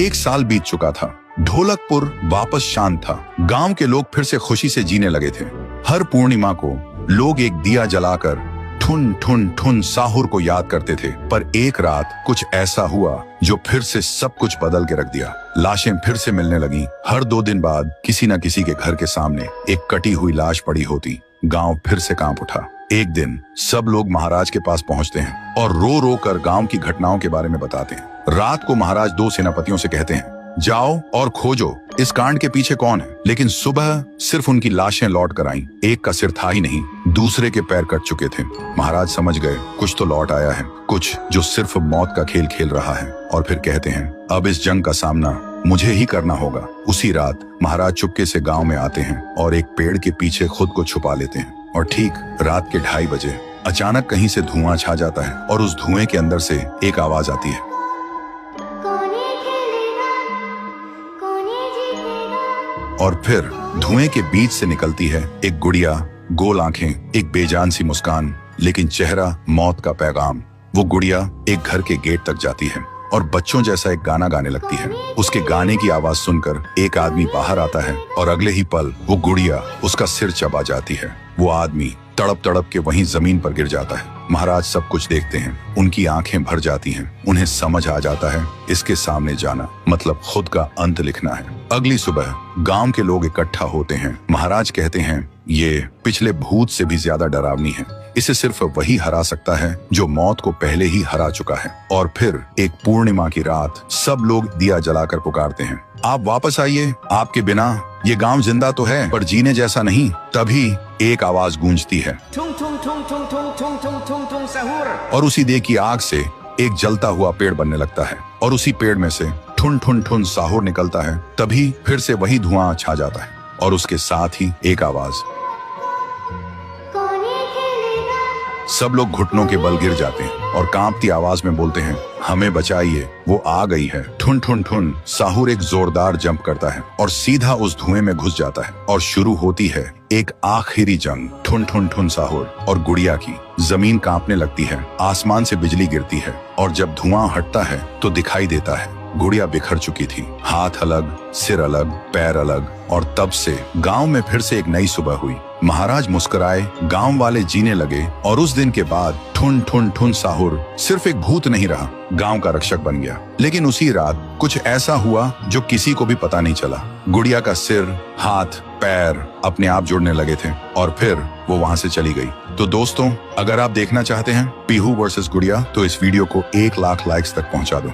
1 साल बीत चुका था। ढोलकपुर वापस शांत था। गांव के लोग फिर से खुशी से जीने लगे थे। हर पूर्णिमा को लोग एक दिया जलाकर ठुन ठुन ठुन साहुर को याद करते थे। पर एक रात कुछ ऐसा हुआ जो फिर से सब कुछ बदल के रख दिया। लाशें फिर से मिलने लगी। हर 2 दिन बाद किसी न किसी के घर के सामने एक कटी हुई लाश पड़ी होती। गांव फिर से कांप उठा। एक दिन सब लोग महाराज के पास पहुंचते हैं और रो रो कर गांव की घटनाओं के बारे में बताते हैं। रात को महाराज 2 सेनापतियों से कहते हैं, जाओ और खोजो इस कांड के पीछे कौन है। लेकिन सुबह सिर्फ उनकी लाशें लौट कर आईं। एक का सिर था ही नहीं, दूसरे के पैर कट चुके थे। महाराज समझ गए कुछ तो लौट आया है, कुछ जो सिर्फ मौत का खेल खेल रहा है। और फिर कहते हैं, अब इस जंग का सामना मुझे ही करना होगा। उसी रात महाराज चुपके से गांव में आते हैं और एक पेड़ के पीछे खुद को छुपा लेते हैं। और ठीक रात के 2:30 बजे अचानक कहीं से धुआं छा जाता है और उस धुएं के अंदर से एक आवाज आती है, और फिर धुएं के बीच से निकलती है एक गुड़िया, गोल आंखें, एक बेजान सी मुस्कान, लेकिन चेहरा मौत का पैगाम। वो गुड़िया एक घर के गेट तक जाती है और बच्चों जैसा एक गाना गाने लगती है। उसके गाने की आवाज सुनकर एक आदमी बाहर आता है और अगले ही पल वो गुड़िया उसका सिर चबा जाती है। वो आदमी तड़प तड़प के वहीं जमीन पर गिर जाता है। महाराज सब कुछ देखते हैं। उनकी आंखें भर जाती हैं। उन्हें समझ आ जाता है इसके सामने जाना मतलब खुद का अंत लिखना है। अगली सुबह गांव के लोग इकट्ठा होते हैं। महाराज कहते हैं, ये पिछले भूत से भी ज्यादा डरावनी है। इसे सिर्फ वही हरा सकता है जो मौत को पहले ही हरा चुका है। और फिर एक पूर्णिमा की रात सब लोग दिया जलाकर पुकारते हैं, आप वापस आइए, आपके बिना ये गांव जिंदा तो है पर जीने जैसा नहीं। तभी एक आवाज गूंजती है और उसी देह की आग से एक जलता हुआ पेड़ बनने लगता है और उसी पेड़ में से ठुन ठुन ठुन साहुर निकलता है। तभी फिर से वही धुआं छा जाता है और उसके साथ ही एक आवाज। सब लोग घुटनों के बल गिर जाते हैं और कांपती आवाज में बोलते हैं, हमें बचाइए, वो आ गई है। ठुन ठुन ठुन साहुर एक जोरदार जंप करता है और सीधा उस धुएं में घुस जाता है और शुरू होती है एक आखिरी जंग। ठुन ठुन ठुन साहुर और गुड़िया की। जमीन कांपने लगती है, आसमान से बिजली गिरती है और जब धुआं हटता है तो दिखाई देता है गुड़िया बिखर चुकी थी। हाथ अलग, सिर अलग, पैर अलग। और तब से गांव में फिर से एक नई सुबह हुई। महाराज मुस्कुराए, गांव वाले जीने लगे और उस दिन के बाद ठुन ठुन ठुन साहुर सिर्फ एक भूत नहीं रहा, गांव का रक्षक बन गया। लेकिन उसी रात कुछ ऐसा हुआ जो किसी को भी पता नहीं चला। गुड़िया का सिर, हाथ, पैर अपने आप जुड़ने लगे थे और फिर वो वहां से चली गई। तो दोस्तों, अगर आप देखना चाहते हैं पीहू वर्सेस गुड़िया तो इस वीडियो को 1 लाख लाइक्स तक पहुंचा दो।